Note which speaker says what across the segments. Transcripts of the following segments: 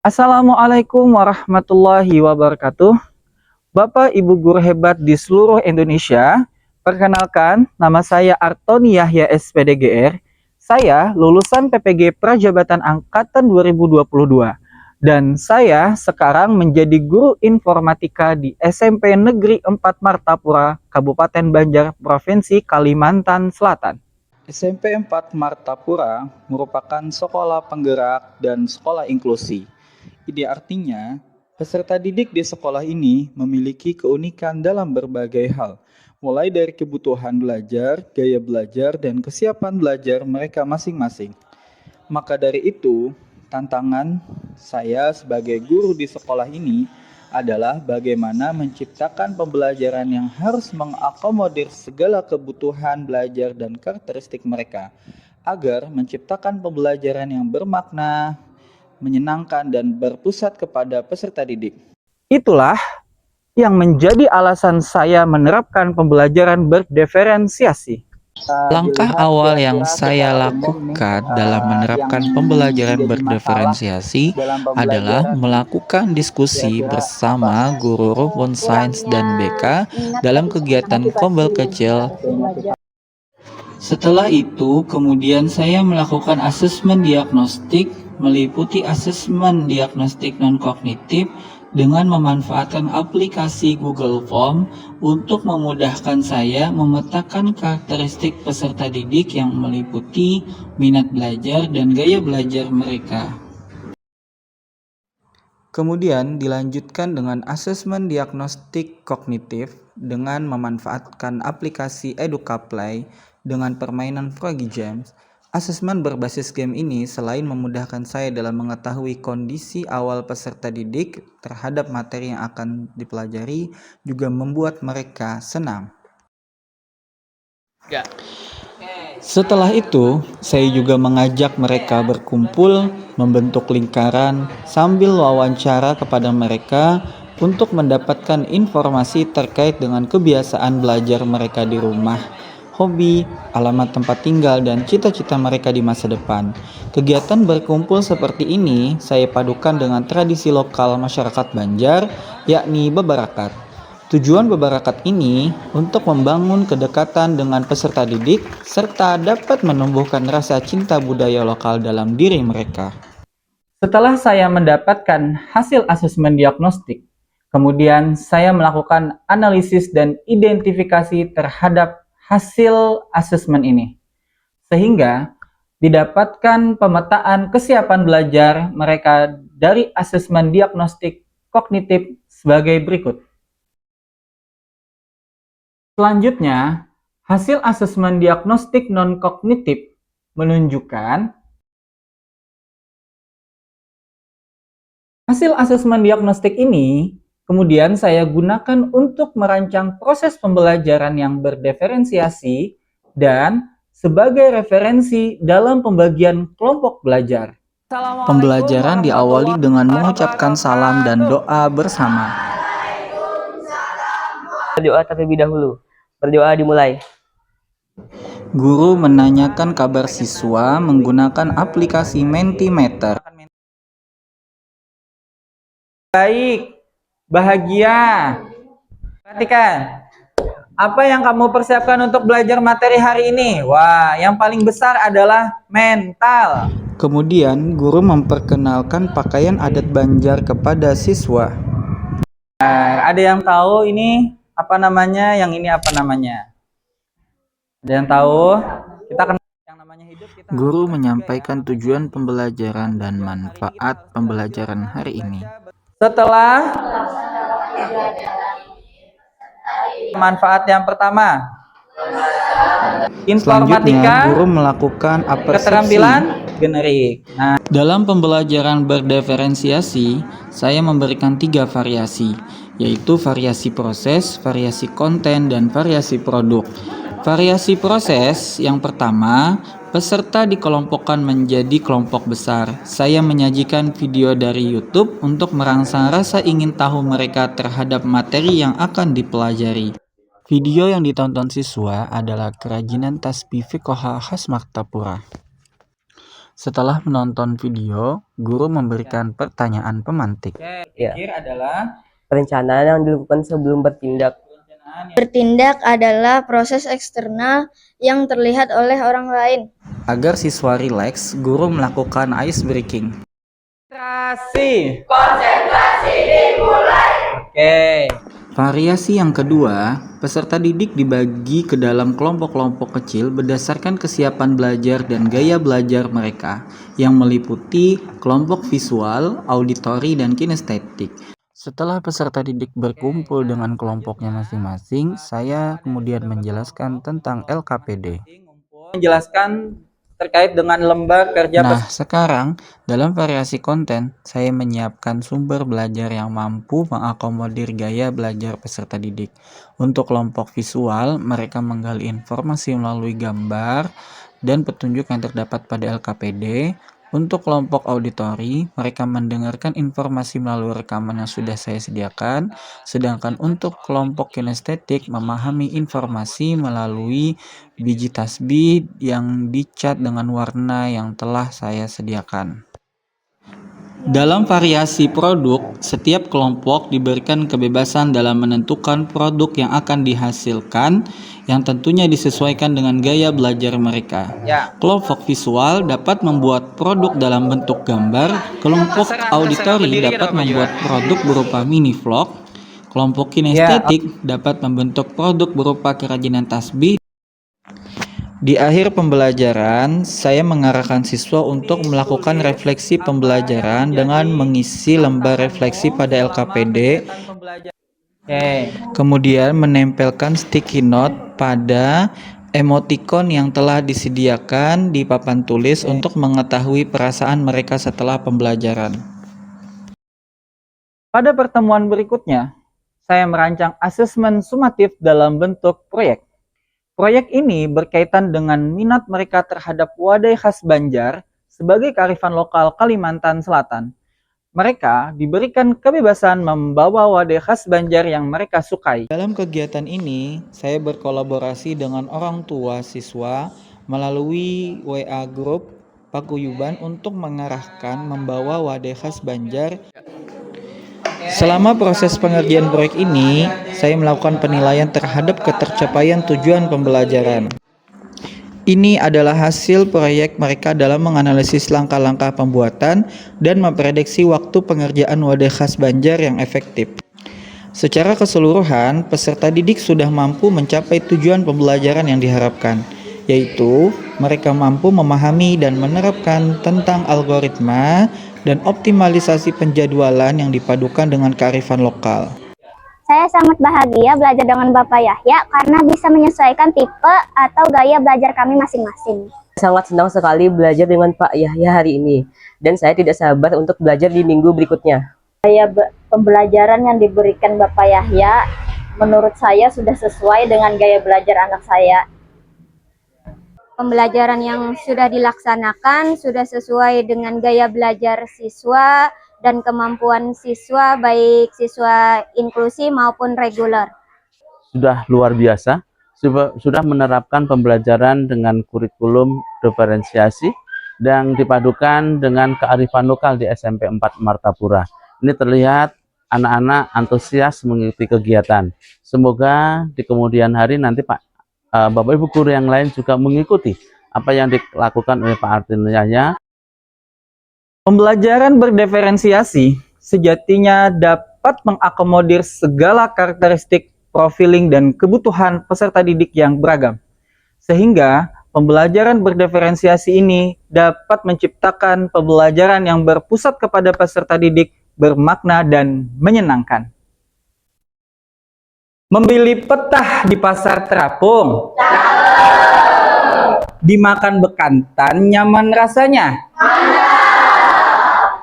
Speaker 1: Assalamualaikum warahmatullahi wabarakatuh. Bapak Ibu guru hebat di seluruh Indonesia, perkenalkan nama saya Artoni Yahya SPDGR. Saya lulusan PPG Prajabatan Angkatan 2022 dan saya sekarang menjadi guru informatika di SMP Negeri 4 Martapura, Kabupaten Banjar, Provinsi Kalimantan Selatan. SMP 4 Martapura merupakan sekolah penggerak dan sekolah inklusi. Ini artinya, peserta didik di sekolah ini memiliki keunikan dalam berbagai hal, mulai dari kebutuhan belajar, gaya belajar, dan kesiapan belajar mereka masing-masing. Maka dari itu, tantangan saya sebagai guru di sekolah ini adalah bagaimana menciptakan pembelajaran yang harus mengakomodir segala kebutuhan belajar dan karakteristik mereka, agar menciptakan pembelajaran yang bermakna, menyenangkan, dan berpusat kepada peserta didik. Itulah yang menjadi alasan saya menerapkan pembelajaran berdiferensiasi.
Speaker 2: Langkah awal yang saya lakukan dalam menerapkan pembelajaran berdiferensiasi adalah melakukan diskusi bersama guru rumpun sains dan BK dalam kegiatan kombel kecil. Setelah itu, kemudian saya melakukan asesmen diagnostik, meliputi asesmen diagnostik non-kognitif dengan memanfaatkan aplikasi Google Form untuk memudahkan saya memetakan karakteristik peserta didik yang meliputi minat belajar dan gaya belajar mereka.
Speaker 1: Kemudian dilanjutkan dengan asesmen diagnostik kognitif dengan memanfaatkan aplikasi EducaPlay dengan permainan Froggy Games. Asesmen berbasis game ini selain memudahkan saya dalam mengetahui kondisi awal peserta didik terhadap materi yang akan dipelajari, juga membuat mereka senang. Setelah itu, saya juga mengajak mereka berkumpul, membentuk lingkaran, sambil wawancara kepada mereka untuk mendapatkan informasi terkait dengan kebiasaan belajar mereka di rumah, hobi, alamat tempat tinggal, dan cita-cita mereka di masa depan. Kegiatan berkumpul seperti ini saya padukan dengan tradisi lokal masyarakat Banjar, yakni bebarakat. Tujuan bebarakat ini untuk membangun kedekatan dengan peserta didik serta dapat menumbuhkan rasa cinta budaya lokal dalam diri mereka. Setelah saya mendapatkan hasil asesmen diagnostik, kemudian saya melakukan analisis dan identifikasi terhadap hasil asesmen ini, sehingga didapatkan pemetaan kesiapan belajar mereka dari asesmen diagnostik kognitif sebagai berikut. Selanjutnya, hasil asesmen diagnostik non-kognitif menunjukkan hasil asesmen diagnostik ini kemudian saya gunakan untuk merancang proses pembelajaran yang berdiferensiasi dan sebagai referensi dalam pembagian kelompok belajar. Pembelajaran diawali dengan mengucapkan salam dan doa bersama.
Speaker 3: Berdoa terlebih dahulu. Berdoa dimulai.
Speaker 1: Guru menanyakan kabar siswa menggunakan aplikasi Mentimeter. Baik, bahagia. Perhatikan, apa yang kamu persiapkan untuk belajar materi hari ini? Wah, yang paling besar adalah mental. Kemudian, guru memperkenalkan pakaian adat Banjar kepada siswa. Ada yang tahu ini apa namanya? Yang ini apa namanya? Ada yang tahu? Kita kenal yang namanya hidup. Guru menyampaikan tujuan pembelajaran dan manfaat pembelajaran hari ini. Setelah manfaat yang pertama, informatika, guru melakukan keterampilan generik. Nah, dalam pembelajaran berdiferensiasi, saya memberikan 3 variasi, yaitu variasi proses, variasi konten, dan variasi produk. Variasi proses yang pertama, peserta dikelompokkan menjadi kelompok besar. Saya menyajikan video dari YouTube untuk merangsang rasa ingin tahu mereka terhadap materi yang akan dipelajari. Video yang ditonton siswa adalah kerajinan tasbih fiqh khas Martapura. Setelah menonton video, guru memberikan pertanyaan pemantik.
Speaker 3: Ya.
Speaker 1: Adalah
Speaker 3: Perencanaan yang dilakukan sebelum bertindak.
Speaker 4: Bertindak adalah proses eksternal yang terlihat oleh orang lain.
Speaker 1: agar siswa rileks, guru melakukan ice breaking. Konsentrasi dimulai. Oke. Variasi yang kedua, peserta didik dibagi ke dalam kelompok-kelompok kecil berdasarkan kesiapan belajar dan gaya belajar mereka, yang meliputi kelompok visual, auditori, dan kinestetik. Setelah peserta didik berkumpul dengan kelompoknya masing-masing, saya kemudian menjelaskan tentang LKPD. Menjelaskan terkait dengan lembar kerja. Nah, sekarang dalam variasi konten, saya menyiapkan sumber belajar yang mampu mengakomodir gaya belajar peserta didik. Untuk kelompok visual, mereka menggali informasi melalui gambar dan petunjuk yang terdapat pada LKPD. Untuk kelompok auditori, mereka mendengarkan informasi melalui rekaman yang sudah saya sediakan, sedangkan untuk kelompok kinestetik memahami informasi melalui biji tasbih yang dicat dengan warna yang telah saya sediakan. Dalam variasi produk, setiap kelompok diberikan kebebasan dalam menentukan produk yang akan dihasilkan, yang tentunya disesuaikan dengan gaya belajar mereka. Kelompok visual dapat membuat produk dalam bentuk gambar, kelompok auditori dapat membuat produk berupa mini vlog, kelompok kinestetik dapat membentuk produk berupa kerajinan tasbih. Di akhir pembelajaran, saya mengarahkan siswa untuk melakukan refleksi pembelajaran dengan mengisi lembar refleksi pada LKPD. Kemudian menempelkan sticky note pada emoticon yang telah disediakan di papan tulis untuk mengetahui perasaan mereka setelah pembelajaran. Pada pertemuan berikutnya, saya merancang asesmen sumatif dalam bentuk proyek. Proyek ini berkaitan dengan minat mereka terhadap wadai khas Banjar sebagai kearifan lokal Kalimantan Selatan. Mereka diberikan kebebasan membawa wadai khas Banjar yang mereka sukai. Dalam kegiatan ini, saya berkolaborasi dengan orang tua siswa melalui WA Group Paguyuban untuk mengarahkan membawa wadai khas Banjar. Selama proses pengerjaan proyek ini, saya melakukan penilaian terhadap ketercapaian tujuan pembelajaran. Ini adalah hasil proyek mereka dalam menganalisis langkah-langkah pembuatan dan memprediksi waktu pengerjaan wadai khas Banjar yang efektif. Secara keseluruhan, peserta didik sudah mampu mencapai tujuan pembelajaran yang diharapkan, yaitu mereka mampu memahami dan menerapkan tentang algoritma dan optimalisasi penjadwalan yang dipadukan dengan kearifan lokal.
Speaker 5: Saya sangat bahagia belajar dengan Bapak Yahya karena bisa menyesuaikan tipe atau gaya belajar kami masing-masing.
Speaker 3: Sangat senang sekali belajar dengan Pak Yahya hari ini, dan saya tidak sabar untuk belajar di minggu berikutnya.
Speaker 4: Pembelajaran yang diberikan Bapak Yahya menurut saya sudah sesuai dengan gaya belajar anak saya.
Speaker 5: Pembelajaran yang sudah dilaksanakan sudah sesuai dengan gaya belajar siswa dan kemampuan siswa, baik siswa inklusi maupun reguler.
Speaker 6: Sudah luar biasa, sudah menerapkan pembelajaran dengan kurikulum diferensiasi dan dipadukan dengan kearifan lokal di SMP 4 Martapura. Ini terlihat anak-anak antusias mengikuti kegiatan. Semoga di kemudian hari nanti Bapak Ibu guru yang lain juga mengikuti apa yang dilakukan oleh Pak Artoni Yahya.
Speaker 1: Pembelajaran berdiferensiasi sejatinya dapat mengakomodir segala karakteristik, profiling, dan kebutuhan peserta didik yang beragam. Sehingga pembelajaran berdiferensiasi ini dapat menciptakan pembelajaran yang berpusat kepada peserta didik, bermakna, dan menyenangkan. Membeli petah di pasar terapung, dimakan bekantan nyaman rasanya.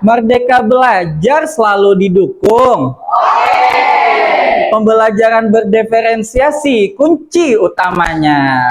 Speaker 1: Merdeka belajar selalu didukung. Pembelajaran berdiferensiasi kunci utamanya.